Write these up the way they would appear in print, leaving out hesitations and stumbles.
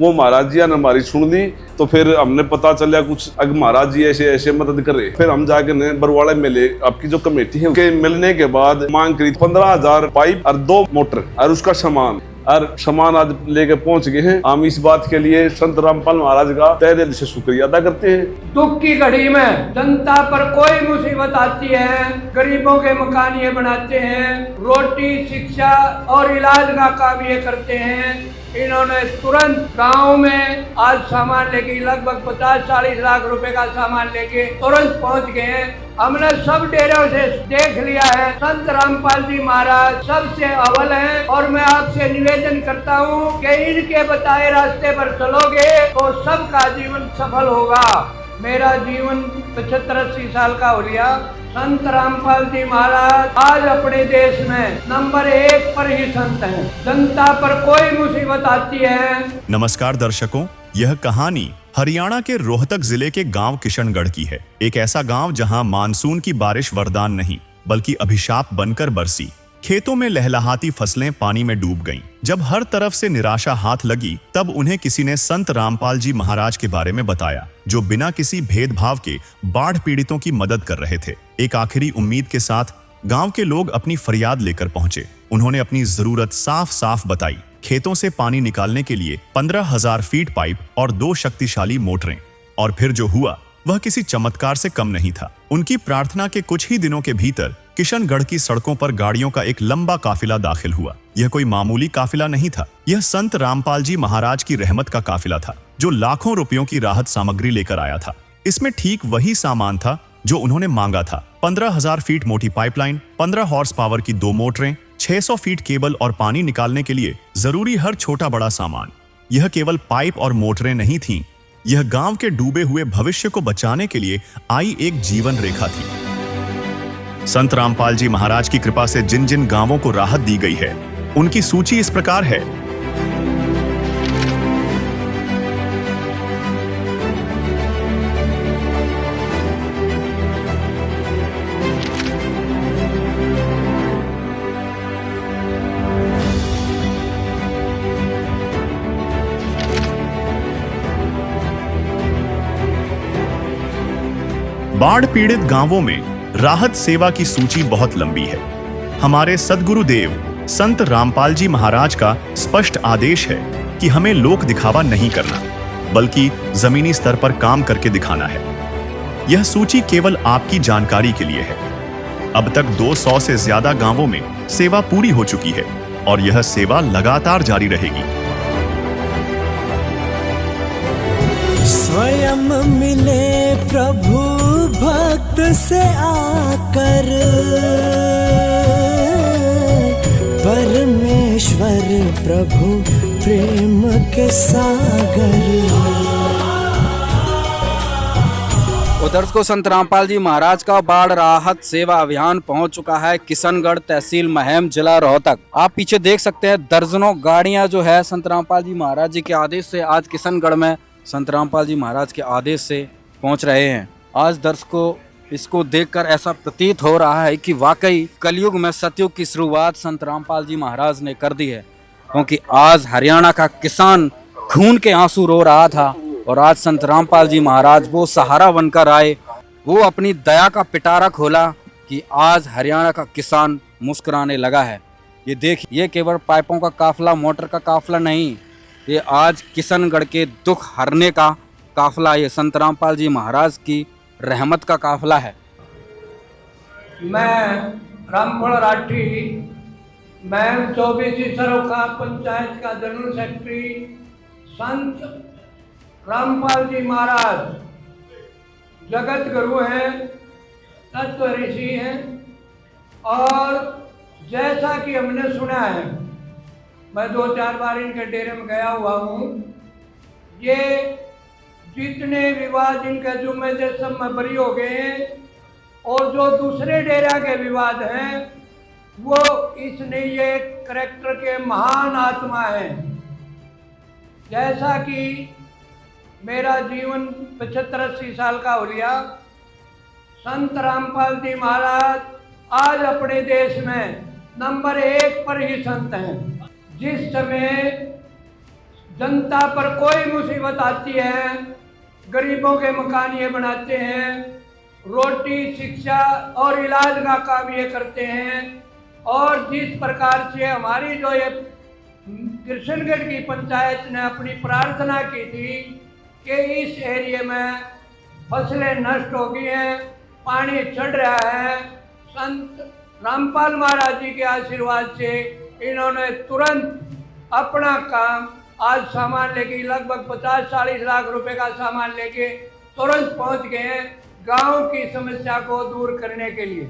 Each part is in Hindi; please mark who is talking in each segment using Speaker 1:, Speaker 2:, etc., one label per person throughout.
Speaker 1: वो महाराज जी ने हमारी सुन ली, तो फिर हमने पता चला कुछ अगर महाराज जी ऐसे ऐसे मदद कर रहे। फिर हम जाके ने बरवाड़ा मेले आपकी जो कमेटी है के मिलने के बाद मांग करी 15,000 पाइप और 2 मोटर और उसका सामान आज लेके पहुंच गए हैं। हम इस बात के लिए संत रामपाल महाराज का तहे दिल से शुक्रिया अदा करते हैं।
Speaker 2: दुख की घड़ी में जनता पर कोई मुसीबत आती है, गरीबों के मकान ये बनाते हैं, रोटी शिक्षा और इलाज का काम ये करते हैं। इन्होंने तुरंत गांव में आज सामान लेके लगभग 50-40 लाख रुपए का सामान लेके तुरंत पहुंच गए हैं। हमने सब डेरों से देख लिया है, संत रामपाल जी महाराज सबसे अव्वल हैं और मैं आपसे निवेदन करता हूं कि इनके बताए रास्ते पर चलोगे तो सबका जीवन सफल होगा। मेरा जीवन 75-80 साल का हो लिया। संत रामपाल जी महाराज आज अपने देश में नंबर 1 पर ही संत हैं। जनता पर कोई मुसीबत आती है।
Speaker 3: नमस्कार दर्शकों, यह कहानी हरियाणा के रोहतक जिले के गांव किशनगढ़ की है। एक ऐसा गांव जहां मानसून की बारिश वरदान नहीं बल्कि अभिशाप बनकर बरसी। खेतों में लहलहाती फसलें पानी में डूब गईं। जब हर तरफ से निराशा हाथ लगी तब उन्हें किसी ने संत रामपाल जी महाराज के बारे में बताया, जो बिना किसी भेदभाव के बाढ़ पीड़ितों की मदद कर रहे थे। एक आखिरी उम्मीद के साथ गांव के लोग अपनी फरियाद लेकर पहुंचे। उन्होंने अपनी जरूरत साफ साफ बताई। खेतों से पानी निकालने के लिए 15,000 फीट पाइप और 2 शक्तिशाली मोटरें। और फिर जो हुआ वह किसी चमत्कार से कम नहीं था। उनकी प्रार्थना के कुछ ही दिनों के भीतर किशनगढ़ की सड़कों पर गाड़ियों का एक लंबा काफिला दाखिल हुआ। यह कोई मामूली काफिला नहीं था, यह संत रामपाल जी महाराज की रहमत का काफिला था, जो लाखों रुपयों की राहत सामग्री लेकर आया था। इसमें ठीक वही सामान था जो उन्होंने मांगा था। 15,000 फीट मोटी पाइपलाइन, 15 हॉर्स पावर की 2 मोटरें, 600 फीट केबल और पानी निकालने के लिए जरूरी हर छोटा बड़ा सामान। यह केवल पाइप और मोटरें नहीं थीं, यह गांव के डूबे हुए भविष्य को बचाने के लिए आई एक जीवन रेखा थी। संत रामपाल जी महाराज की कृपा से जिन जिन गांवों को राहत दी गई है, उनकी सूची इस प्रकार है। बाढ़ पीड़ित गांवों में राहत सेवा की सूची बहुत लंबी है। हमारे सद्गुरुदेव संत रामपाल जी महाराज का स्पष्ट आदेश है कि हमें लोक दिखावा नहीं करना, बल्कि जमीनी स्तर पर काम करके दिखाना है। यह सूची केवल आपकी जानकारी के लिए है। अब तक 200 से ज्यादा गांवों में सेवा पूरी हो चुकी है और यह सेवा लगातार जारी रहेगी।
Speaker 4: स्वयं मिले प्रभु भक्त से आकर, परमेश्वर प्रभु प्रेम के सागर।
Speaker 5: उधर को संत रामपाल जी महाराज का बाढ़ राहत सेवा अभियान पहुंच चुका है किशनगढ़ तहसील महम जिला रोहतक। आप पीछे देख सकते हैं दर्जनों गाड़ियां जो है संत रामपाल जी महाराज जी के आदेश से आज किशनगढ़ में संत रामपाल जी महाराज के आदेश से पहुंच रहे हैं। आज दर्शकों इसको देखकर ऐसा प्रतीत हो रहा है कि वाकई कलयुग में सतयुग की शुरुआत संत रामपाल जी महाराज ने कर दी है, क्योंकि आज हरियाणा का किसान खून के आंसू रो रहा था और आज संत रामपाल जी महाराज वो सहारा बनकर आए, वो अपनी दया का पिटारा खोला कि आज हरियाणा का किसान मुस्कुराने लगा है। ये देखिए, ये केवल पाइपों का काफिला, मोटर का काफिला नहीं, ये आज किशनगढ़ के दुख हरने का काफिला, ये संत रामपाल जी महाराज की रहमत का काफिला है।
Speaker 2: मैं रामफल राठी, मैं 24 सरोखा पंचायत का जनरल सेक्रेटरी। संत रामपाल जी महाराज जगत गुरु हैं, तत्व ऋषि हैं और जैसा कि हमने सुना है, मैं 2-4 बार इनके डेरे में गया हुआ हूँ। ये जितने विवाद इनके जुम्मे से सब में बरी हो गए हैं और जो दूसरे डेरा के विवाद हैं वो इसने ये करैक्टर के महान आत्मा हैं। जैसा कि मेरा जीवन 75-80 साल का हो लिया। संत रामपाल जी महाराज आज अपने देश में नंबर 1 पर ही संत हैं। जिस समय जनता पर कोई मुसीबत आती है, गरीबों के मकान ये बनाते हैं, रोटी, शिक्षा और इलाज का काम ये करते हैं। और जिस प्रकार से हमारी जो ये किशनगढ़ की पंचायत ने अपनी प्रार्थना की थी कि इस एरिया में फसलें नष्ट हो गई हैं, पानी चढ़ रहा है, संत रामपाल महाराज जी के आशीर्वाद से इन्होंने तुरंत अपना काम आज सामान लेके लगभग 50-40 लाख रुपए का सामान लेके तुरंत पहुंच गए हैं गांव की समस्या को दूर करने के लिए।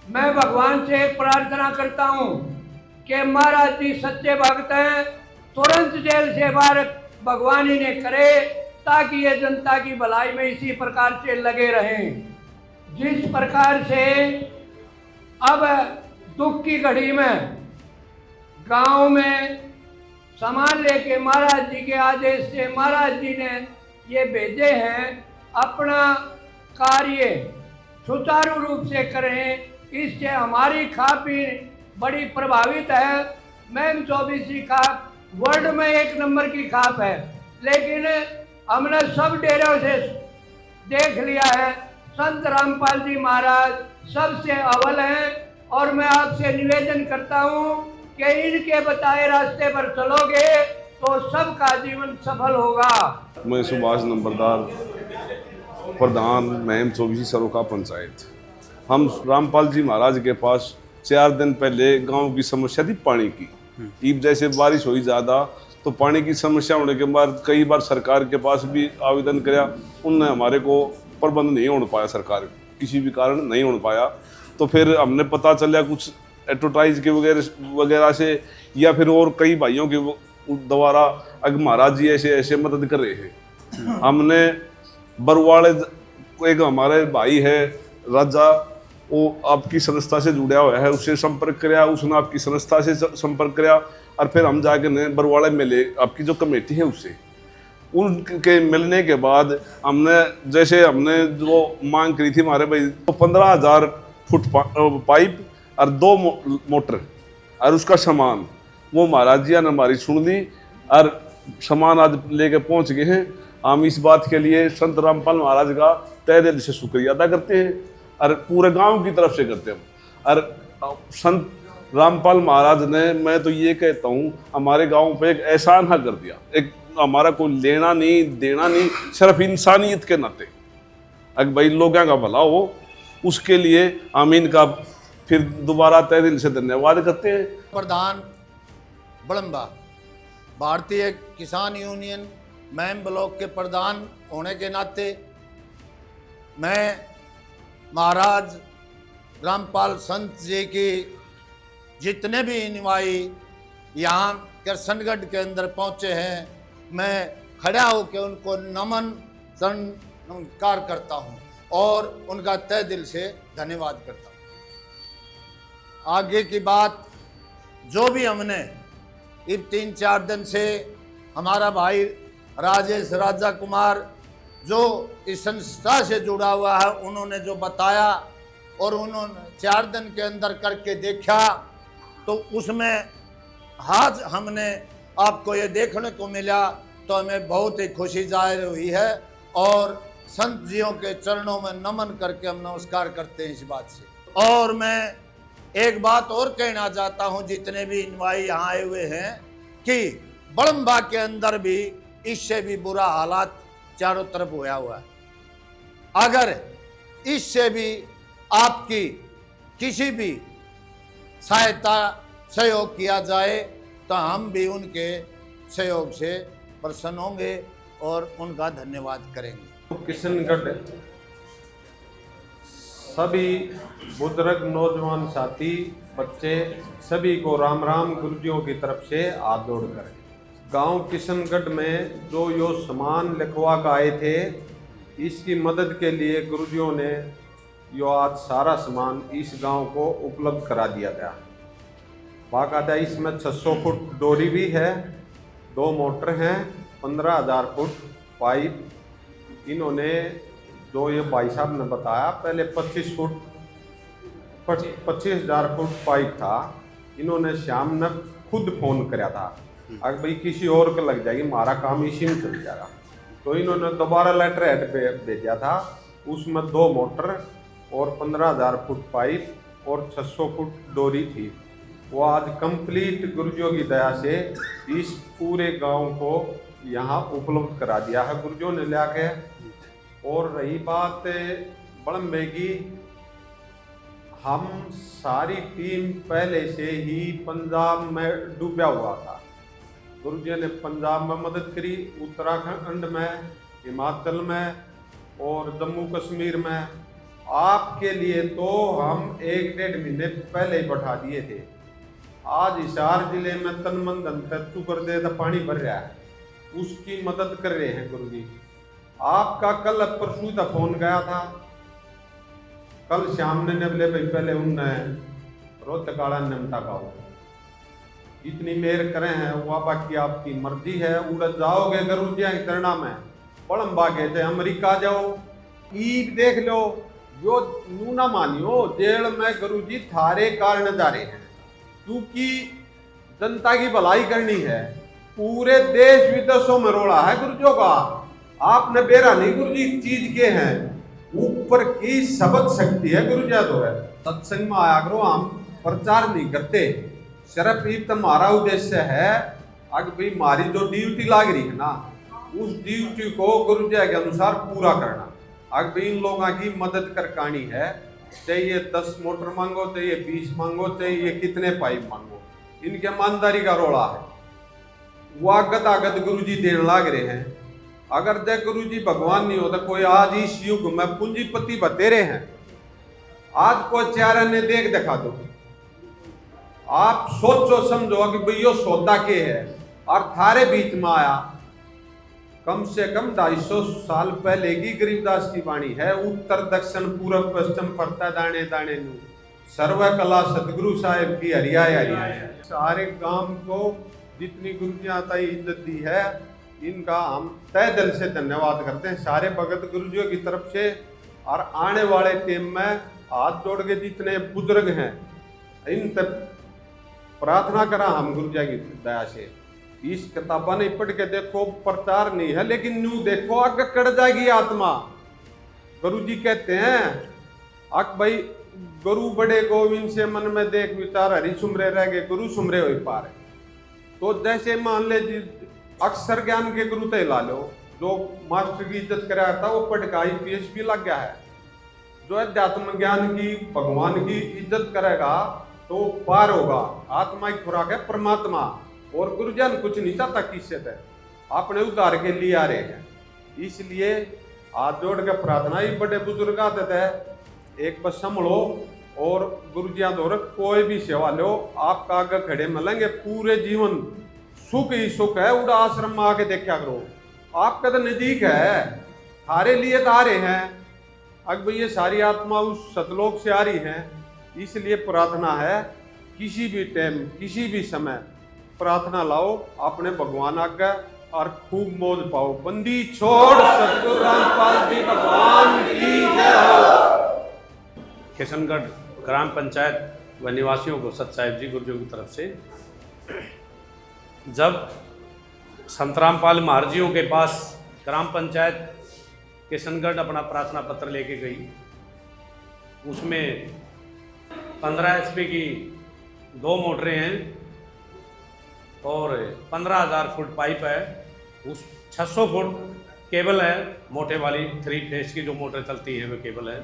Speaker 2: मैं भगवान से एक प्रार्थना करता हूं कि महाराज जी सच्चे भक्त हैं, तुरंत जेल से बाहर भगवान ही ने करे, ताकि ये जनता की भलाई में इसी प्रकार से लगे रहें। जिस प्रकार से अब दुख की घड़ी में गांव में सामान लेके महाराज जी के आदेश से महाराज जी ने ये भेजे हैं, अपना कार्य सुचारू रूप से करें। इससे हमारी खाप भी बड़ी प्रभावित है। मैम 24 खाप वर्ल्ड में 1 नंबर की खाप है, लेकिन हमने सब डेरों से देख लिया है, संत रामपाल जी महाराज सबसे अव्वल हैं। और मैं आपसे निवेदन करता हूं कि इनके बताए रास्ते पर चलोगे तो सबका जीवन सफल होगा।
Speaker 1: मैं सुभाष नंबरदार, प्रधान महम 24 सरोका पंचायत। हम रामपाल जी महाराज के पास 4 दिन पहले गांव की समस्या थी पानी की। ईब जैसे बारिश हुई ज़्यादा तो पानी की समस्या होने के बाद कई बार सरकार के पास भी आवेदन किया, उनने हमारे को प्रबंध नहीं हो पाया, सरकार किसी भी कारण नहीं हो पाया। तो फिर हमने पता चला कुछ एडवर्टाइज के वगैरह से या फिर और कई भाइयों के द्वारा अगर महाराज जी ऐसे ऐसे मदद कर रहे हैं। हमने बरवाड़े एक हमारे भाई है राजा, वो आपकी संस्था से जुड़ा हुआ है, उससे संपर्क किया, उसने आपकी संस्था से संपर्क किया और फिर हम जाके ने बरवाड़े मिले आपकी जो कमेटी है उससे। उनके मिलने के बाद हमने जो मांग करी थी हमारे भाई, तो 15,000 फुट पाइप और 2 मोटर और उसका सामान, वो महाराज जी ने हमारी सुन ली और सामान आज लेके पहुंच गए हैं। हम इस बात के लिए संत रामपाल महाराज का तहे दिल से शुक्रिया अदा करते हैं और पूरे गांव की तरफ से करते हैं। और संत रामपाल महाराज ने, मैं तो ये कहता हूँ, हमारे गांव पे एक एहसान हाँ कर दिया। एक हमारा कोई लेना नहीं देना नहीं, सिर्फ इंसानियत के नाते अगर भाई लोगों का भला हो, उसके लिए हम इनका फिर दोबारा तहे दिल से धन्यवाद करते हैं।
Speaker 6: प्रधान बड़म्बा, भारतीय किसान यूनियन मैम ब्लॉक के प्रधान होने के नाते मैं महाराज रामपाल संत जी की जितने भी अनुयायी यहाँ किशनगढ़ के अंदर पहुँचे हैं, मैं खड़ा होकर उनको नमस्कार करता हूँ और उनका तहे दिल से धन्यवाद करता हूँ। आगे की बात जो भी हमने इस 3-4 दिन से हमारा भाई राजेश राजा कुमार जो इस संस्था से जुड़ा हुआ है, उन्होंने जो बताया और उन्होंने 4 दिन के अंदर करके देखा, तो उसमें आज हमने आपको ये देखने को मिला तो हमें बहुत ही खुशी जाहिर हुई है और संत जियों के चरणों में नमन करके हम नमस्कार करते हैं इस बात से। और मैं एक बात और कहना चाहता हूं, जितने भी अनुयायी यहाँ आए हुए हैं, कि बड़म्बा के अंदर भी इससे भी बुरा हालात चारों तरफ होया हुआ है। अगर इससे भी आपकी किसी भी सहायता सहयोग किया जाए तो हम भी उनके सहयोग से प्रसन्न होंगे और उनका धन्यवाद करेंगे।
Speaker 7: किशनगढ़ सभी बुजुर्ग, नौजवान साथी, बच्चे सभी को राम राम गुरुजियों की तरफ से हाथ जोड़ कर। गांव किशनगढ़ में जो यो सामान लिखवा कर आए थे, इसकी मदद के लिए गुरुजियों ने यो आज सारा सामान इस गांव को उपलब्ध करा दिया गया। बाकायदा इसमें 600 फुट डोरी भी है, 2 मोटर हैं, 15,000 फुट पाइप। इन्होंने जो ये भाई साहब ने बताया, पहले 25,000 फुट पाइप था। इन्होंने शाम ने खुद फ़ोन कराया था अगर भाई किसी और को लग जाएगी, हमारा काम इसी में चल जाएगा। तो इन्होंने दोबारा लेटर हेड पे भेजा था, उसमें 2 मोटर और 15,000 फुट पाइप और 600 फुट डोरी थी। वो आज कंप्लीट गुरुजियों की दया से इस पूरे गांव को यहाँ उपलब्ध करा दिया है गुरुजियों ने ले आके। और रही बात बड़म्बे की, हम सारी टीम पहले से ही पंजाब में डूबा हुआ था। गुरुजी ने पंजाब में मदद करी, उत्तराखंड में, हिमाचल में और जम्मू कश्मीर में। आपके लिए तो हम 1-1.5 महीने पहले ही बैठा दिए थे। आज हिसार जिले में तन मन धन तत्तु कर दे तो पानी भर रहा है, उसकी मदद कर रहे हैं गुरुजी। आपका कल परसों का फोन गया था, कल शाम ने बोले भाई पहले उनने रोहतकाड़ा निमटा गाओ, इतनी मेहर करे हैं वह, बाकी आपकी मर्जी है। उड़ जाओगे गुरुजी करना में बड़म बागे थे अमेरिका जाओ, ईद देख लो, जो नू ना मानियो जेल में गुरुजी थारे कारण जा रहे हैं, क्योंकि जनता की भलाई करनी है। पूरे देश विदेशों में रोड़ा है गुरुजियों का, आपने बेरा नहीं गुरुजी चीज के हैं, ऊपर की शब्द शक्ति है गुरुजी। तो है सत्संग में आया करो, हम प्रचार नहीं करते, सिर्फ ये तुम्हारा उद्देश्य है अगर भाई हमारी जो ड्यूटी लाग रही है ना, उस ड्यूटी को गुरुजी के अनुसार पूरा करना। अगर भाई इन लोगों की मदद कर कानी है, चाहिए 10 मोटर मांगो, चाहिए 20 मांगो, चाहिए कितने पाइप मांगो, इनके ईमानदारी का रोड़ा है। वो आगत आगत गुरुजी देने लाग रहे हैं। अगर जय गुरुजी भगवान नहीं होता, कोई आज इस युग में पूंजीपति बतेरे हैं, आज को चारा ने देख दिखा दो। आप सोचो समझो कि भाई यो सौदा के है और थारे बीच में आया। कम से कम 250 साल पहले की गरीबदास की वाणी है, उत्तर दक्षिण पूर्व पश्चिम पड़ता दाने दाने नू, सर्व कला सदगुरु साहेब की हरियाय हरियाय। सारे गांव को जितनी गुरुजियां तय इज्जत दी है, इनका हम तय दिल से धन्यवाद करते हैं सारे भगत गुरुजियों की तरफ से। और आने वाले टाइम में हाथ जोड़ के जितने बुजुर्ग हैं, इन तक प्रार्थना करा हम गुरुजी की दया से। इस किताबा नहीं पढ़ के देखो, प्रचार नहीं है, लेकिन न्यू देखो आगे कड़ जाएगी आत्मा। गुरुजी कहते हैं अक भाई गुरु बड़े गोविंद से मन में देख विचार, हरि सुमरे रह गए गुरु सुमरे हो पार। तो जैसे मान ले जी अक्षर ज्ञान के गुरु तय ला लो, जो मास्टर की इज्जत कराया था वो पढ़ का IPS भी लग गया है। जो अध्यात्म ज्ञान की भगवान की इज्जत करेगा तो पार होगा। आत्मा की खुराक है परमात्मा, और गुरुजन कुछ नहीं चाहता किससे थे, अपने उद्धार के लिए आ रहे हैं। इसलिए हाथ जोड़ के प्रार्थना ही बड़े बुजुर्ग आते थे, एक बस संभलो और गुरुजियां दौर कोई भी सेवा लो, आपका आगे खड़े मिलेंगे। पूरे जीवन सुख ही सुख है। उड़ा आश्रम में आके देखा करो, आपका तो नजदीक है, थारे लिए तो आ रहे हैं। अब ये सारी आत्मा उस सतलोक से आ रही है। इसलिए प्रार्थना है, किसी भी टाइम किसी भी समय प्रार्थना लाओ अपने भगवान आगे और खूब मौज पाओ। बंदी छोड़ सतगुरु रामपाल जी भगवान की जय हो।
Speaker 8: किशनगढ़ ग्राम पंचायत व निवासियों को सत साहिब जी गुरुजियों की तरफ से, जब संत रामपाल महाराजियों के पास ग्राम पंचायत किशनगढ़ अपना प्रार्थना पत्र लेके गई, उसमें 15 HP की 2 मोटरें हैं और 15,000 फुट पाइप है, उस 600 फुट केबल है, मोटे वाली 3 फेस की जो मोटर चलती है वो केबल है।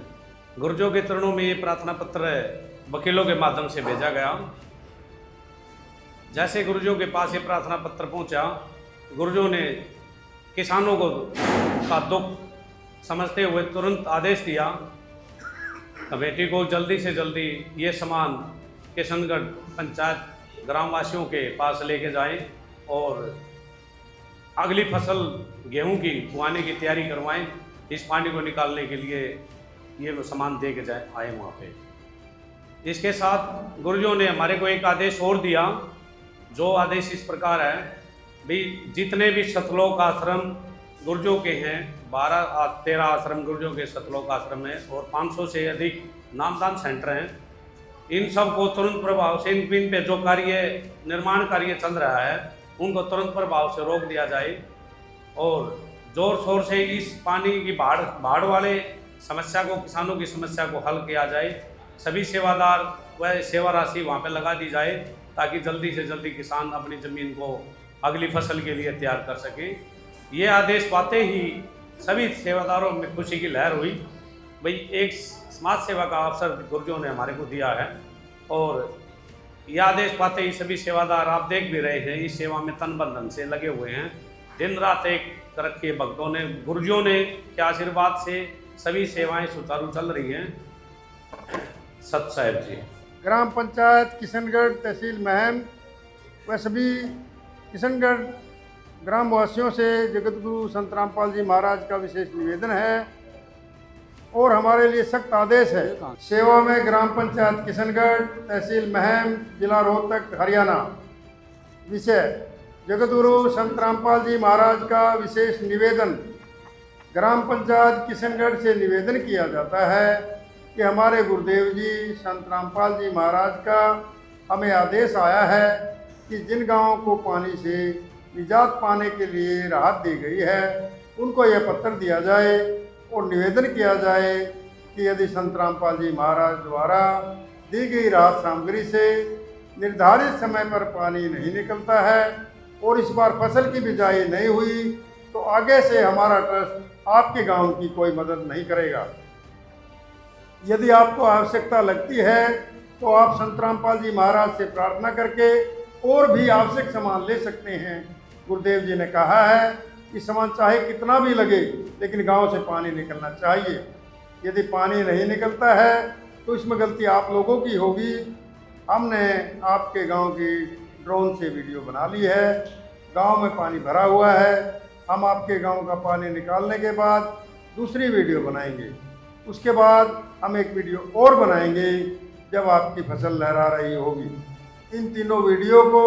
Speaker 8: गुरुजियों के चरणों में ये प्रार्थना पत्र वकीलों के माध्यम से भेजा गया। जैसे गुरुजियों के पास ये प्रार्थना पत्र पहुंचा, गुरुजियों ने किसानों को का दुख समझते हुए तुरंत आदेश दिया कमेटी को जल्दी से जल्दी ये सामान किशनगढ़ पंचायत ग्रामवासियों के पास लेके जाएं और अगली फसल गेहूं की बुआने की तैयारी करवाएं। इस पानी को निकालने के लिए ये सामान दे के आए वहाँ पे। इसके साथ गुरुजियों ने हमारे को एक आदेश और दिया, जो आदेश इस प्रकार है, भाई जितने भी सतलोक आश्रम गुरुजियों के हैं, 12-13 आश्रम गुरुजियों के सतलोक आश्रम हैं और 500 से अधिक नामदान सेंटर हैं, इन सब को तुरंत प्रभाव से इन पे जो कार्य निर्माण कार्य चल रहा है उनको तुरंत प्रभाव से रोक दिया जाए और जोर शोर से इस पानी की बाढ़ वाले समस्या को, किसानों की समस्या को हल किया जाए। सभी सेवादार व सेवा राशि वहाँ पे लगा दी जाए ताकि जल्दी से जल्दी किसान अपनी ज़मीन को अगली फसल के लिए तैयार कर सके। ये आदेश पाते ही सभी सेवादारों में खुशी की लहर हुई। भाई एक समाज सेवा का अवसर गुरुजों ने हमारे को दिया है और यह आदेश पाते ही सभी सेवादार, आप देख भी रहे हैं, इस सेवा में तन बन धन से लगे हुए हैं। दिन रात एक तरक्की भक्तों ने, गुरुजों ने के आशीर्वाद से सभी सेवाएं सुचारू चल रही हैं। सत साहेब जी।
Speaker 9: ग्राम पंचायत किशनगढ़, तहसील महम व सभी किशनगढ़ ग्रामवासियों से जगतगुरु संत रामपाल जी महाराज का विशेष निवेदन है और हमारे लिए सख्त आदेश है। सेवा में ग्राम पंचायत किशनगढ़, तहसील महम, जिला रोहतक, हरियाणा। विषय जगतगुरु संत रामपाल जी महाराज का विशेष निवेदन। ग्राम पंचायत किशनगढ़ से निवेदन किया जाता है कि हमारे गुरुदेव जी संत रामपाल जी महाराज का हमें आदेश आया है कि जिन गांवों को पानी से निजात पाने के लिए राहत दी गई है उनको यह पत्र दिया जाए और निवेदन किया जाए कि यदि संत रामपाल जी महाराज द्वारा दी गई राहत सामग्री से निर्धारित समय पर पानी नहीं निकलता है और इस बार फसल की बिजाई नहीं हुई तो आगे से हमारा ट्रस्ट आपके गांव की कोई मदद नहीं करेगा। यदि आपको आवश्यकता लगती है तो आप संत रामपाल जी महाराज से प्रार्थना करके और भी आवश्यक सामान ले सकते हैं। गुरुदेव जी ने कहा है कि सामान चाहे कितना भी लगे लेकिन गांव से पानी निकलना चाहिए। यदि पानी नहीं निकलता है तो इसमें गलती आप लोगों की होगी। हमने आपके गांव की ड्रोन से वीडियो बना ली है। गांव में पानी भरा हुआ है। हम आपके गांव का पानी निकालने के बाद दूसरी वीडियो बनाएंगे। उसके बाद हम एक वीडियो और बनाएंगे जब आपकी फसल लहरा रही होगी। इन तीनों वीडियो को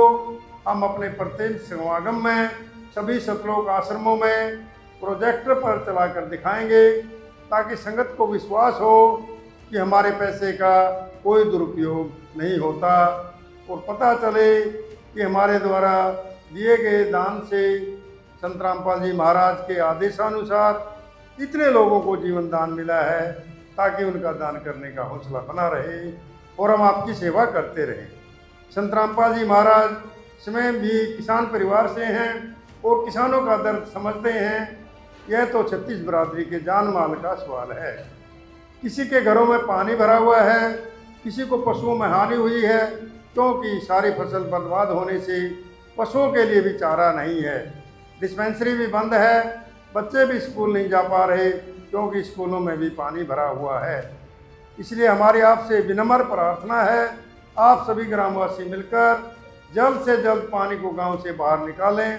Speaker 9: हम अपने प्रत्येक समागम में सभी सतलोक आश्रमों में प्रोजेक्टर पर चलाकर दिखाएंगे ताकि संगत को विश्वास हो कि हमारे पैसे का कोई दुरुपयोग नहीं होता और पता चले कि हमारे द्वारा दिए गए दान से संत रामपाल जी महाराज के आदेशानुसार इतने लोगों को जीवन दान मिला है ताकि उनका दान करने का हौसला बना रहे और हम आपकी सेवा करते रहें। संत रामपाल जी महाराज स्वयं भी किसान परिवार से हैं और किसानों का दर्द समझते हैं। यह तो 36 बिरादरी के जान माल का सवाल है। किसी के घरों में पानी भरा हुआ है, किसी को पशुओं में हानि हुई है क्योंकि सारी फसल बर्बाद होने से पशुओं के लिए भी चारा नहीं है। डिस्पेंसरी भी बंद है, बच्चे भी स्कूल नहीं जा पा रहे क्योंकि स्कूलों में भी पानी भरा हुआ है। इसलिए हमारी आपसे विनम्र प्रार्थना है, आप सभी ग्रामवासी मिलकर जल्द से जल्द पानी को गांव से बाहर निकालें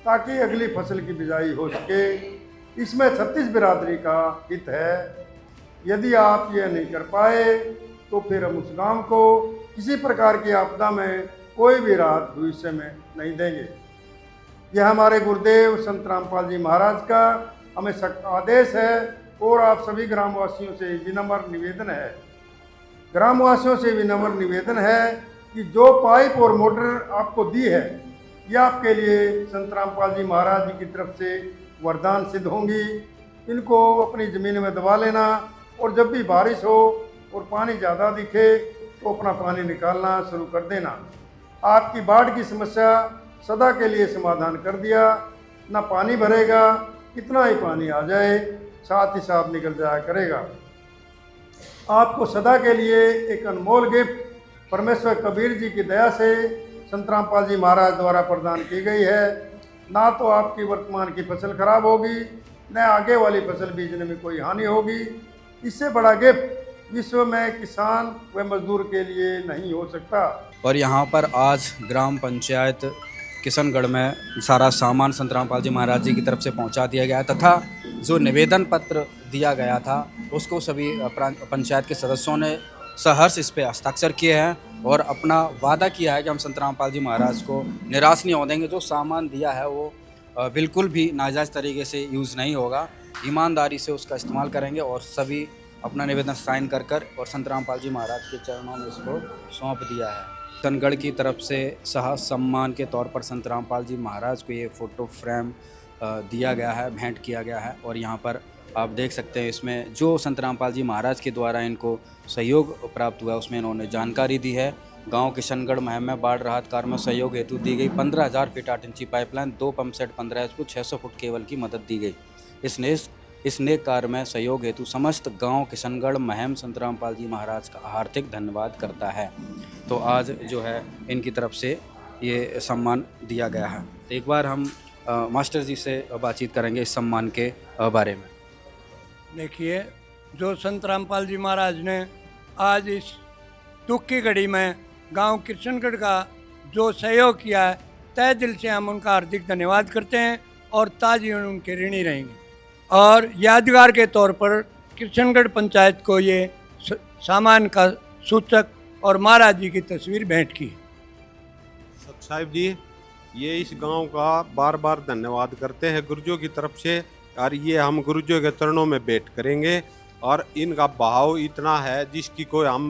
Speaker 9: ताकि अगली फसल की बिजाई हो सके। इसमें 36 बिरादरी का हित है। यदि आप यह नहीं कर पाए तो फिर हम उस गांव को किसी प्रकार की आपदा में कोई भी राहत भविष्य में नहीं देंगे। यह हमारे गुरुदेव संत रामपाल जी महाराज का हमें सख्त आदेश है और आप सभी ग्रामवासियों से विनम्र निवेदन है। ग्रामवासियों से विनम्र निवेदन है कि जो पाइप और मोटर आपको दी है यह आपके लिए संत रामपाल जी महाराज जी की तरफ से वरदान सिद्ध होंगी। इनको अपनी ज़मीन में दबा लेना और जब भी बारिश हो और पानी ज़्यादा दिखे तो अपना पानी निकालना शुरू कर देना। आपकी बाढ़ की समस्या सदा के लिए समाधान कर दिया। ना पानी भरेगा, कितना ही पानी आ जाए साथ ही साथ निकल जाया करेगा। आपको सदा के लिए एक अनमोल गिफ्ट परमेश्वर कबीर जी की दया से संत रामपाल जी महाराज द्वारा प्रदान की गई है। ना तो आपकी वर्तमान की फसल खराब होगी, न आगे वाली फसल बीजने में कोई हानि होगी। इससे बड़ा गिफ्ट विश्व में किसान व मजदूर के लिए नहीं हो सकता।
Speaker 5: और यहाँ पर आज ग्राम पंचायत किशनगढ़ में सारा सामान संत रामपाल जी महाराज जी की तरफ से पहुँचा दिया गया तथा जो निवेदन पत्र दिया गया था उसको सभी पंचायत के सदस्यों ने सहर्ष इस पर हस्ताक्षर किए हैं और अपना वादा किया है कि हम संत रामपाल जी महाराज को निराश नहीं होने देंगे। जो सामान दिया है वो बिल्कुल भी नाजायज़ तरीके से यूज़ नहीं होगा, ईमानदारी से उसका इस्तेमाल करेंगे और सभी अपना निवेदन साइन कर और संत रामपाल जी महाराज के चरणों में इसको सौंप दिया है। किशनगढ़ की तरफ से सह सम्मान के तौर पर संत रामपाल जी महाराज को ये फ़ोटो फ्रेम दिया गया है, भेंट किया गया है। और यहाँ पर आप देख सकते हैं इसमें जो संत रामपाल जी महाराज के द्वारा इनको सहयोग प्राप्त हुआ उसमें इन्होंने जानकारी दी है। गांव किशनगढ़ मुहिम में बाढ़ राहत कार्य में सहयोग हेतु दी गई 15,000 फीट 8 इंची pipeline, 2 pump set 15 HP 600 foot cable की मदद दी गई। इस नेक कार्य में सहयोग हेतु समस्त गांव किशनगढ़ मुहिम संत रामपाल जी महाराज का हार्दिक धन्यवाद करता है। तो आज जो है इनकी तरफ से ये सम्मान दिया गया है। तो एक बार हम मास्टर जी से बातचीत करेंगे इस सम्मान के बारे में।
Speaker 2: देखिए, जो संत रामपाल जी महाराज ने आज इस दुख की घड़ी में गांव किशनगढ़ का जो सहयोग किया है, तहे दिल से हम उनका हार्दिक धन्यवाद करते हैं और ताजीवन उनके ऋणी रहेंगे। और यादगार के तौर पर किशनगढ़ पंचायत को ये सामान का सूचक और महाराज जी की तस्वीर भेंट की।
Speaker 7: सत साहिब जी, ये इस गांव का बार बार धन्यवाद करते हैं गुरुजियों की तरफ से, और ये हम गुरुजियों के चरणों में भेंट करेंगे। और इनका भाव इतना है जिसकी कोई हम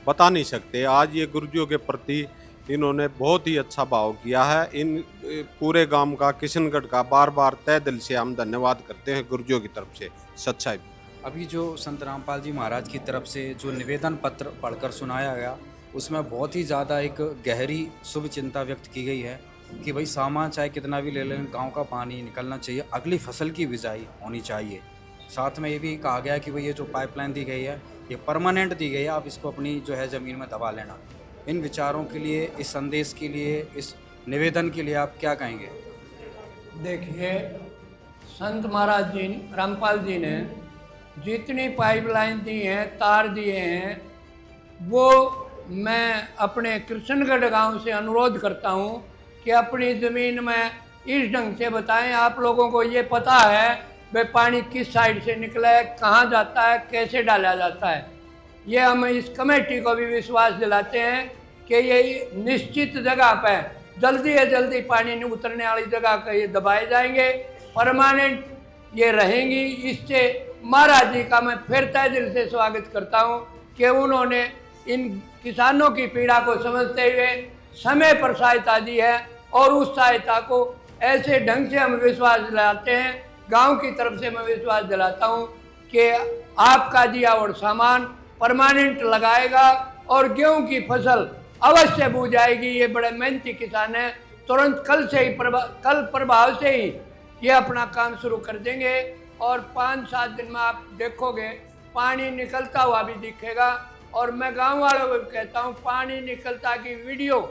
Speaker 7: बता नहीं सकते। आज ये गुरुजियों के प्रति इन्होंने बहुत ही अच्छा भाव किया है। इन पूरे गांव का, किशनगढ़ का बार बार तहे दिल से हम धन्यवाद करते हैं गुरुजियों की तरफ से। सत साहिब,
Speaker 5: अभी जो संत रामपाल जी महाराज की तरफ से जो निवेदन पत्र पढ़कर सुनाया गया उसमें बहुत ही ज़्यादा एक गहरी शुभ चिंता व्यक्त की गई है कि भाई सामान चाहे कितना भी ले लें, गांव का पानी निकलना चाहिए, अगली फसल की बिजाई होनी चाहिए। साथ में ये भी कहा गया कि भाई ये जो पाइपलाइन दी गई है ये परमानेंट दी गई है, आप इसको अपनी जो है ज़मीन में दबा लेना। इन विचारों के लिए, इस संदेश के लिए, इस निवेदन के लिए आप क्या कहेंगे?
Speaker 2: देखिए, संत महाराज जी रामपाल जी ने जितनी पाइपलाइन दी हैं, तार दिए हैं, वो मैं अपने किशनगढ़ गांव से अनुरोध करता हूं कि अपनी ज़मीन में इस ढंग से बताएं। आप लोगों को ये पता है भाई पानी किस साइड से निकला है, कहाँ जाता है, कैसे डाला जाता है। ये हम इस कमेटी को भी विश्वास दिलाते हैं कि ये निश्चित जगह पर जल्दी से जल्दी पानी नहीं उतरने वाली जगह का ये दबाए जाएंगे, परमानेंट ये रहेंगी। इससे महाराज जी का मैं फिर तहे दिल से स्वागत करता हूँ कि उन्होंने इन किसानों की पीड़ा को समझते हुए समय पर सहायता दी है। और उस सहायता को ऐसे ढंग से हम विश्वास दिलाते हैं, गांव की तरफ से मैं विश्वास दिलाता हूं कि आपका दिया और सामान परमानेंट लगाएगा और गेहूं की फसल अवश्य बूझ जाएगी। ये बड़े मेहनती किसान हैं, तुरंत कल कल प्रभाव से ही ये अपना काम शुरू कर देंगे और 5-7 दिन में आप देखोगे पानी निकलता हुआ भी दिखेगा। और मैं गांव वालों को कहता हूं, पानी निकलता की वीडियो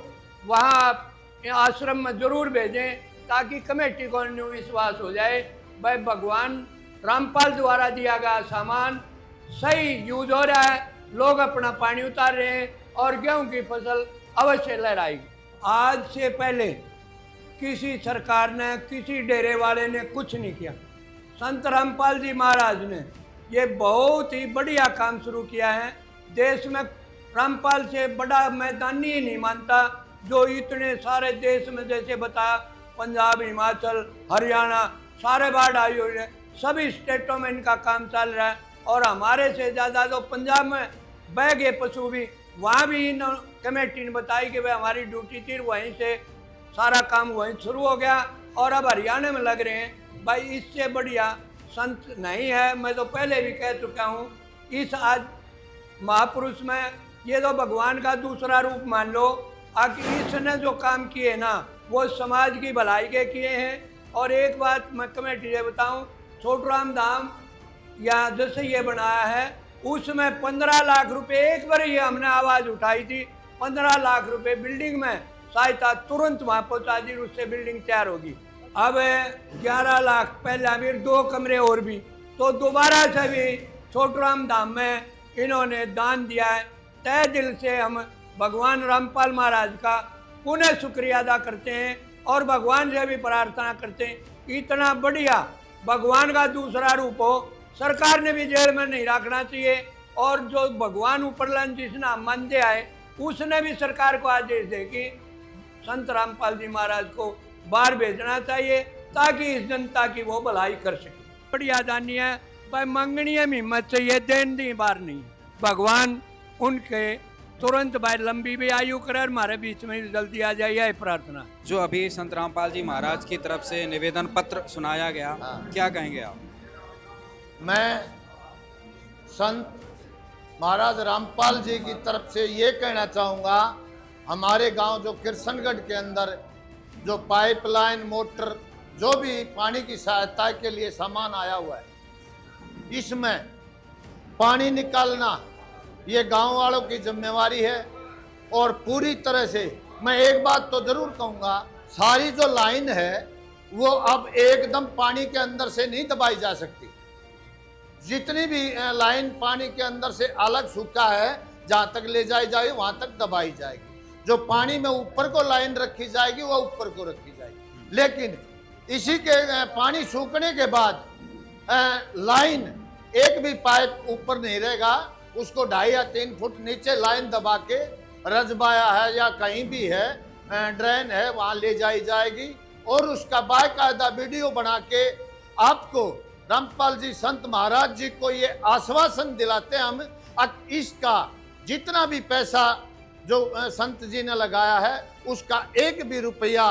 Speaker 2: वहां आप आश्रम में जरूर भेजें ताकि कमेटी को विश्वास हो जाए भाई भगवान रामपाल द्वारा दिया गया सामान सही यूज हो रहा है, लोग अपना पानी उतार रहे हैं और गेहूं की फसल अवश्य लहराएगी। आज से पहले किसी सरकार ने, किसी डेरे वाले ने कुछ नहीं किया। संत रामपाल जी महाराज ने ये बहुत ही बढ़िया काम शुरू किया है। देश में रामपाल से बड़ा मैदानी ही नहीं मानता, जो इतने सारे देश में जैसे बताया पंजाब, हिमाचल, हरियाणा सारे बाढ़ आई हुई है, सभी स्टेटों में इनका काम चल रहा है। और हमारे से ज़्यादा तो पंजाब में बह गए पशु भी, वहाँ भी इन कमेटी ने बताई कि भाई हमारी ड्यूटी थी, वहीं से सारा काम वहीं शुरू हो गया और अब हरियाणा में लग रहे हैं। भाई इससे बढ़िया संत नहीं है। मैं तो पहले भी कह चुका हूँ, इस आज महापुरुष में ये तो भगवान का दूसरा रूप मान लो। आखिर इसने जो काम किए ना वो समाज की भलाई के किए हैं। और एक बात मैं कमेटी से बताऊं, छोटराम धाम या जैसे ये बनाया है उसमें 15 लाख रुपए एक बार ये हमने आवाज़ उठाई थी, 15 लाख रुपए बिल्डिंग में सहायता तुरंत वहाँ पहुँचा दी, उससे बिल्डिंग तैयार होगी। अब 11 लाख पहले फिर 2 कमरे और भी, तो दोबारा से भी छोटराम धाम में इन्होंने दान दिया है। तहे दिल से हम भगवान रामपाल महाराज का पुनः शुक्रिया अदा करते हैं और भगवान से भी प्रार्थना करते हैं इतना बढ़िया भगवान का दूसरा रूप हो। सरकार ने भी जेल में नहीं रखना चाहिए और जो भगवान ऊपरलन जिसने मन दिया है उसने भी सरकार को आदेश दे कि संत रामपाल जी महाराज को बाहर भेजना चाहिए ताकि इस जनता की वो भलाई कर सके। बढ़िया दानी है भाई, मंगनी है हिम्मत चाहिए, देन दी बार नहीं। भगवान उनके तुरंत भाई लंबी भी आयु करे और हमारे बीच में जल्दी आ जाए, यह प्रार्थना।
Speaker 5: जो अभी संत रामपाल जी महाराज की तरफ से निवेदन पत्र सुनाया गया, क्या कहेंगे आप?
Speaker 6: मैं संत महाराज रामपाल जी की तरफ से ये कहना चाहूँगा, हमारे गांव जो किशनगढ़ के अंदर जो पाइपलाइन मोटर जो भी पानी की सहायता के लिए सामान आया हुआ है, इसमें पानी निकालना ये गांव वालों की जिम्मेवारी है। और पूरी तरह से मैं एक बात तो जरूर कहूँगा, सारी जो लाइन है वो अब एकदम पानी के अंदर से नहीं दबाई जा सकती। जितनी भी लाइन पानी के अंदर से अलग सूखा है, जहाँ तक ले जाई जाए वहाँ तक दबाई जाएगी। जो पानी में ऊपर को लाइन रखी जाएगी वह ऊपर को रखी जाएगी। लेकिन इसी के पानी सूखने के बाद लाइन एक भी पाइप ऊपर नहीं रहेगा, उसको 2.5 या 3 फुट नीचे लाइन दबा के रजबाया है या कहीं भी है ड्रेन है वहाँ ले जाई जाएगी। और उसका बाकायदा वीडियो बना के आपको रामपाल जी संत महाराज जी को ये आश्वासन दिलाते हम, इसका जितना भी पैसा जो संत जी ने लगाया है उसका एक भी रुपया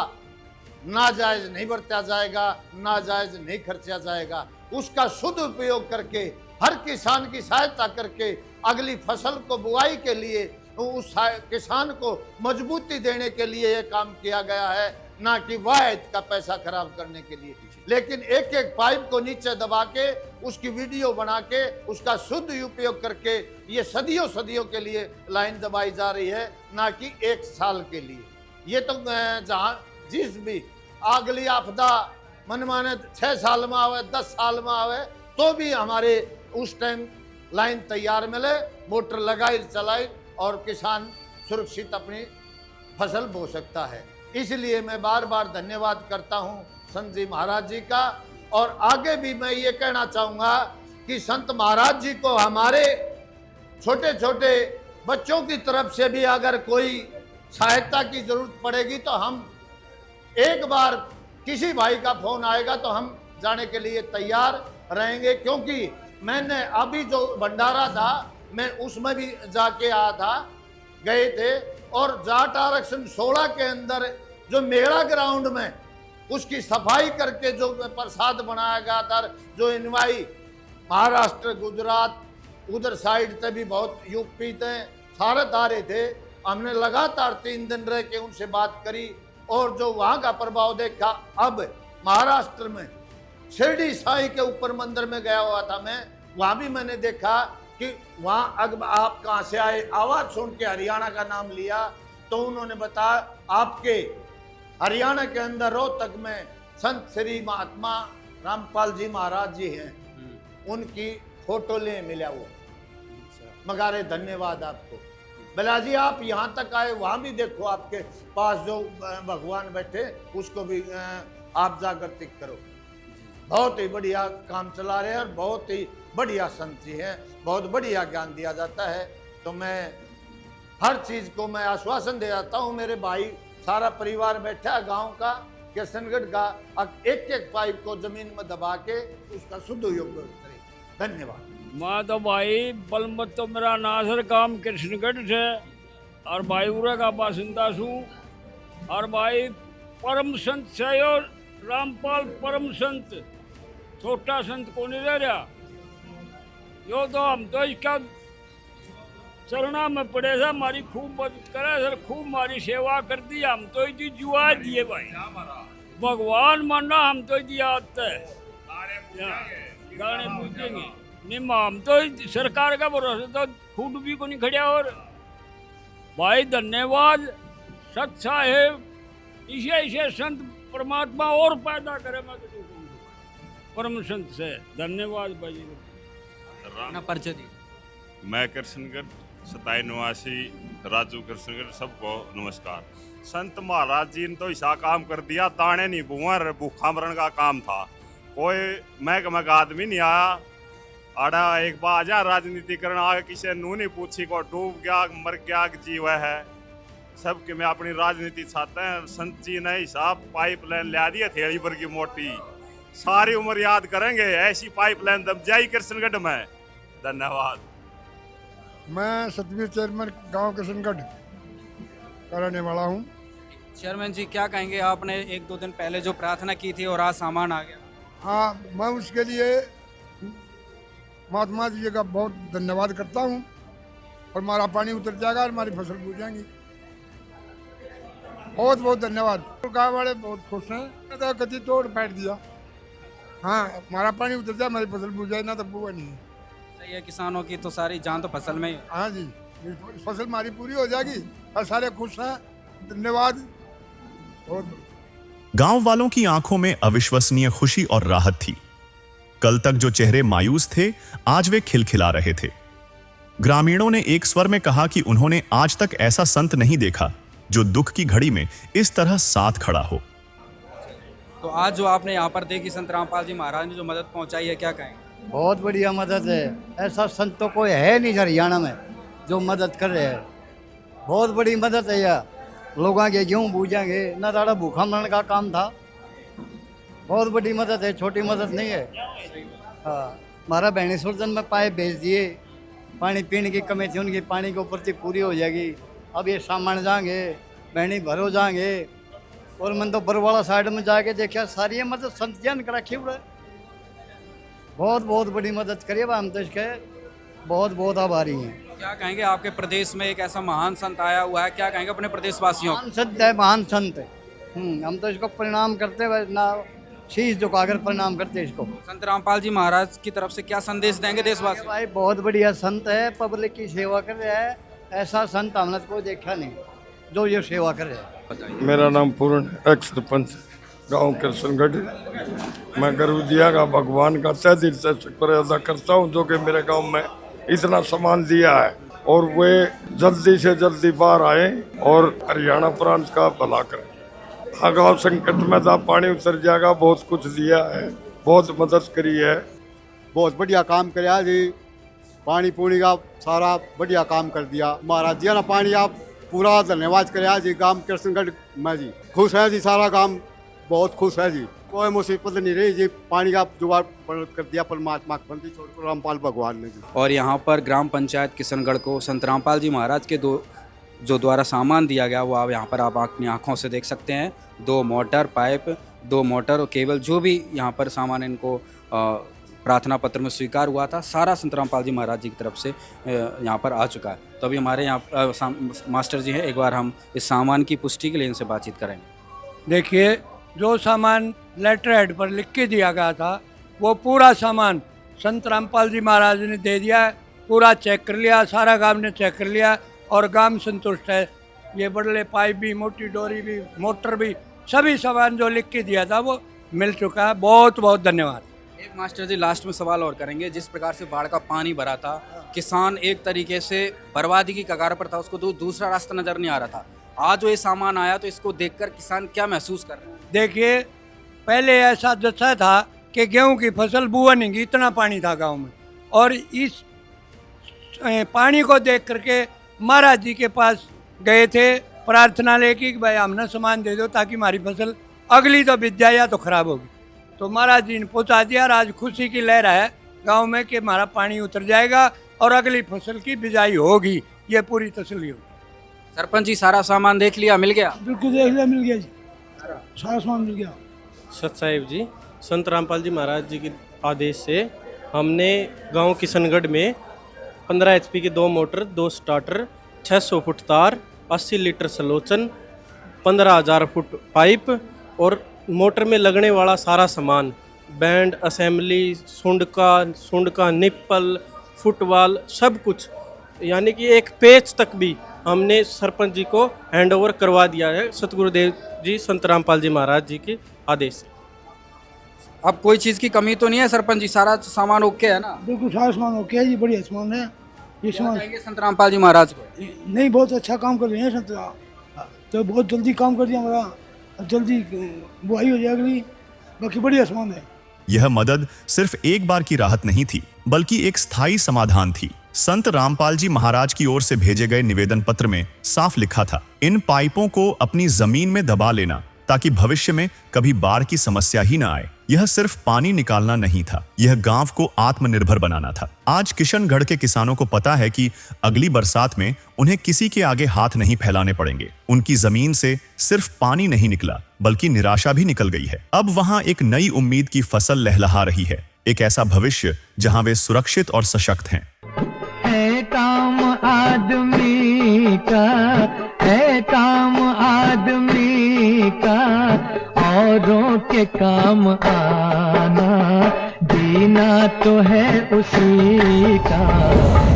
Speaker 6: नाजायज नहीं बरता जाएगा, नाजायज नहीं खर्चा जाएगा। उसका शुद्ध उपयोग करके हर किसान की सहायता करके अगली फसल को बुआई के लिए उस किसान को मजबूती देने के लिए यह काम किया गया है, ना कि वाहिद का पैसा खराब करने के लिए। लेकिन एक एक पाइप को नीचे दबा के उसकी वीडियो बना के उसका शुद्ध उपयोग करके ये सदियों सदियों के लिए लाइन दबाई जा रही है, ना कि 1 साल के लिए। ये तो जहाँ जिस भी अगली आपदा मनमाने 6 साल में आवे 10 साल में आवे तो भी हमारे उस टाइम लाइन तैयार मिले, मोटर लगाई चलाई और किसान सुरक्षित अपनी फसल बो सकता है। इसलिए मैं बार बार धन्यवाद करता हूँ संत जी महाराज जी का। और आगे भी मैं ये कहना चाहूँगा कि संत महाराज जी को हमारे छोटे छोटे बच्चों की तरफ से भी अगर कोई सहायता की जरूरत पड़ेगी तो हम एक बार किसी भाई का फोन आएगा तो हम जाने के लिए तैयार रहेंगे। क्योंकि मैंने अभी जो भंडारा था मैं उसमें भी जाके आया था, गए थे। और जाट आरक्षण 16 के अंदर जो मेला ग्राउंड में उसकी सफाई करके जो प्रसाद बनाया गया था, जो इनवाई महाराष्ट्र गुजरात उधर साइड से भी बहुत यूपी थे सारे तारे थे, हमने लगातार 3 दिन रह के उनसे बात करी और जो वहाँ का प्रभाव देखा। अब महाराष्ट्र में शिरडी साईं के ऊपर मंदिर में गया हुआ था मैं, वहाँ भी मैंने देखा कि वहाँ अब आप कहाँ से आए, आवाज़ सुन के हरियाणा का नाम लिया तो उन्होंने बताया आपके हरियाणा के अंदर रोहतक में संत श्री महात्मा रामपाल जी महाराज जी हैं, उनकी फोटो ले मिला हुआ। मगारे धन्यवाद आपको। भला जी आप यहाँ तक आए, वहाँ भी देखो आपके पास जो भगवान बैठे उसको भी आप जाकर टिक करो। बहुत ही बढ़िया काम चला रहे हैं और बहुत ही बढ़िया संत जी हैं, बहुत बढ़िया ज्ञान दिया जाता है। तो मैं हर चीज़ को मैं आश्वासन दे जाता हूँ। मेरे भाई सारा परिवार बैठा है गांव का किशनगढ़ का, एक एक पाइप को जमीन में दबा के उसका शुद्ध उपयोग करें। धन्यवाद।
Speaker 10: मैं तो भाई बलमत तो मेरा नासर काम किशनगढ़ से और भाई उरा का बासिंदा हूँ और भाई परम संत से और रामपाल परम संत, छोटा संत को नहीं रह रहा। यो तो हम तो इसका चरणा में पड़े थे, हमारी खूब मदद करे सर, खूब हमारी सेवा कर दी। हम तो इतनी जुआ दिए भाई, भगवान मानना हम तो इतनी आते गाने पूछेंगे नहीं, हम तो सरकार का भरोसा तो खुद भी को नहीं खड़ा। और भाई धन्यवाद सत साहेब, इसे ऐसे संत परमात्मा और पैदा करे। मैं तो परम संत से धन्यवाद भाई।
Speaker 5: अपना परिचय दी।
Speaker 11: मैं कृष्णगढ़ 27 निवासी राजू कृष्णगढ़, सबको नमस्कार। संत महाराज जी ने तो ऐसा काम कर दिया, दाने नहीं भूवर भूखा मरण का काम था। कोई महकमा का आदमी नहीं आया, आड़ा एक बार आजा राजनीति करना आगे किसी नू नहीं पूछी को डूब गया मर गया जीव है सबके में अपनी राजनीति चाहते हैं। संत जी ने हिसाब पाइपलाइन ला दी थेड़ी भर की मोटी, सारी उम्र याद करेंगे ऐसी पाइपलाइन दब जाई कृष्णगढ़ में। धन्यवाद।
Speaker 9: मैं सतवीर चेयरमैन गांव किशनगढ़ का रहने वाला हूं।
Speaker 5: चेयरमैन जी, क्या कहेंगे, आपने 1-2 दिन पहले जो प्रार्थना की थी और आज सामान आ गया।
Speaker 9: हाँ, मैं उसके लिए महात्मा जी का बहुत धन्यवाद करता हूं और हमारा पानी उतर जाएगा और हमारी फसल बूझ जाएंगी। बहुत बहुत धन्यवाद। गाँव वाले बहुत खुश हैं। तो कति तोड़ बैठ दिया। हाँ, हमारा पानी उतर जाए, हमारी फसल बूझ जाए ना, तो बुआ नहीं है।
Speaker 5: सही है, किसानों की तो सारी जान तो फसल में ही है।
Speaker 9: हाँ जी, फसल हमारी पूरी हो जाएगी और सारे खुश हैं। धन्यवाद। बहुत
Speaker 3: गांव वालों की आंखों में अविश्वसनीय खुशी और राहत थी। कल तक जो चेहरे मायूस थे, आज वे खिलखिला रहे थे। ग्रामीणों ने एक स्वर में कहा कि उन्होंने आज तक ऐसा संत नहीं देखा जो दुख की घड़ी में इस तरह साथ खड़ा हो।
Speaker 5: तो आज जो आपने यहाँ पर देखी संत रामपाल जी महाराज ने जो मदद पहुंचाई है, क्या कहेंगे।
Speaker 12: बहुत बढ़िया मदद है। ऐसा संत तो कोई है नहीं हरियाणा में जो मदद कर रहे हैं। बहुत बड़ी मदद है यह। लोगों के गेहूँ बूझेंगे ना, ताड़ा भूखा मरण का काम था। बहुत बड़ी मदद है, छोटी मदद नहीं है। हाँ, हमारा बहनेश्वर जन में पाइप भेज दिए। पानी पीने की कमी थी, उनकी पानी के ऊपर से पूरी हो जाएगी। अब ये सामान जाएंगे, बहनी भरो जाएंगे। और मैं तो बरवाला साइड में जाके देखा, सारी मदद संत जन कर रखी हुई है। बहुत बहुत बड़ी मदद करिए। हम तो इसके बहुत बहुत आभारी हैं।
Speaker 5: क्या कहेंगे, आपके प्रदेश में एक ऐसा महान संत आया हुआ है, क्या कहेंगे अपने प्रदेशवासियों।
Speaker 12: महान संत है, महान संत है। हम तो इसको प्रणाम करते हुए ना, शीश झुकाकर प्रणाम करते हैं इसको।
Speaker 5: संत रामपाल जी महाराज की तरफ से क्या संदेश देंगे देशवासियों।
Speaker 12: भाई बहुत बढ़िया संत है, पब्लिक की सेवा कर रहा है। ऐसा संत हमने कोई देखा नहीं जो ये सेवा कर रहा है।
Speaker 9: मेरा नाम पूर्ण है, एक्स सरपंच गांव किशनगढ़। मैं गरुदिया का भगवान का तहे दिल से शुक्र अदा करता हूं जो कि मेरे गांव में इतना सामान दिया है और वे जल्दी से जल्दी बाहर आए और हरियाणा प्रांत का भला करें। हाँ, गाँव संकट में था, पानी उतर जाएगा। बहुत कुछ दिया है, बहुत मदद करी है।
Speaker 13: बहुत बढ़िया काम कराया जी। पानी पूनी का सारा बढ़िया काम कर दिया महाराज जी ने। पानी आप पूरा धन्यवाद कराया जी। गांव किशनगढ़ में जी खुश है जी, सारा गांव बहुत खुश है जी। कोई मुसीबत नहीं रही जी। पानी का जुगाड़ कर दिया परमात्मा के बंदी छोड़कर रामपाल भगवान ने जी।
Speaker 5: और यहाँ पर ग्राम पंचायत किशनगढ़ को संत रामपाल जी महाराज के जो द्वारा सामान दिया गया, वो आप यहाँ पर आप अपनी आँखों से देख सकते हैं। 2 मोटर पाइप, 2 मोटर और केबल, जो भी यहाँ पर सामान इनको प्रार्थना पत्र में स्वीकार हुआ था, सारा संत रामपाल जी महाराज जी की तरफ से यहाँ पर आ चुका है। तो अभी हमारे यहाँ मास्टर जी हैं, एक बार हम इस सामान की पुष्टि के लिए इनसे बातचीत करेंगे।
Speaker 2: देखिए, जो सामान लेटर हेड पर लिख के दिया गया था, वो पूरा सामान संत रामपाल जी महाराज ने दे दिया है। पूरा चेक कर लिया, सारा गांव ने चेक कर लिया और गांव संतुष्ट है। ये बड़े पाइप भी, मोटी डोरी भी, मोटर भी, सभी सामान जो लिख के दिया था वो मिल चुका है। बहुत बहुत धन्यवाद।
Speaker 5: एक मास्टर जी, लास्ट में सवाल और करेंगे। जिस प्रकार से बाढ़ का पानी भरा था, किसान एक तरीके से बर्बादी की कगार पर था, उसको दूसरा रास्ता नजर नहीं आ रहा था। आज जो ये सामान आया, तो इसको देखकर किसान क्या महसूस कर रहे हैं।
Speaker 2: देखिए, पहले ऐसा दशा था कि गेहूं की फसल बुआ नहीं गई, इतना पानी था गांव में। और इस पानी को देख करके महाराज जी के पास गए थे प्रार्थना लेके कि भाई हमने सामान दे दो ताकि हमारी फसल अगली तो बिक जाए या तो खराब होगी। तो महाराज जी ने पहुँचा दिया। और आज खुशी की लहर है गांव में कि हमारा पानी उतर जाएगा और अगली फसल की बिजाई होगी। ये पूरी तसल्ली होगी।
Speaker 5: सरपंच जी, सारा सामान देख लिया, मिल गया।
Speaker 9: बिल्कुल देख लिया, मिल गया जी, सारा सामान मिल गया।
Speaker 14: सत साहिब जी, संत रामपाल जी महाराज जी के आदेश से हमने गांव किशनगढ़ में 15 HP के 2 मोटर, 2 स्टार्टर, 600 फुट तार, 80 लीटर सलोचन, 15,000 फुट पाइप और मोटर में लगने वाला सारा सामान, बैंड, असेंबली, सुंड का निप्पल, फुटवाल, सब कुछ, यानी कि एक पेच तक भी हमने सरपंच जी को हैंडओवर करवा दिया है सतगुरुदेव जी संत रामपाल जी महाराज जी के आदेश से।
Speaker 5: अब कोई चीज़ की कमी तो नहीं है सरपंच जी, सारा सामान ओके है ना।
Speaker 9: बिल्कुल सारा सामान ओके है जी, बढ़िया सामान है। ये सामान
Speaker 5: संत रामपाल जी महाराज को
Speaker 9: नहीं, बहुत अच्छा काम कर रहे हैं संत, तो बहुत जल्दी काम कर दिया हमारा, जल्दी बुआई हो जाएगी। बाकी बढ़िया सामान है।
Speaker 3: यह मदद सिर्फ एक बार की राहत नहीं थी, बल्कि एक स्थायी समाधान थी। संत रामपाल जी महाराज की ओर से भेजे गए निवेदन पत्र में साफ लिखा था, इन पाइपों को अपनी जमीन में दबा लेना ताकि भविष्य में कभी बाढ़ की समस्या ही न आए। यह सिर्फ पानी निकालना नहीं था, यह गांव को आत्मनिर्भर बनाना था। आज किशनगढ़ के किसानों को पता है कि अगली बरसात में उन्हें किसी के आगे हाथ नहीं फैलाने पड़ेंगे। उनकी जमीन से सिर्फ पानी नहीं निकला, बल्कि निराशा भी निकल गई है। अब वहां एक नई उम्मीद की फसल लहलहा रही है, एक ऐसा भविष्य जहां वे सुरक्षित और सशक्त हैं।
Speaker 4: है काम आदमी का, है काम आदमी का, औरों के काम आना, जीना तो है उसी का।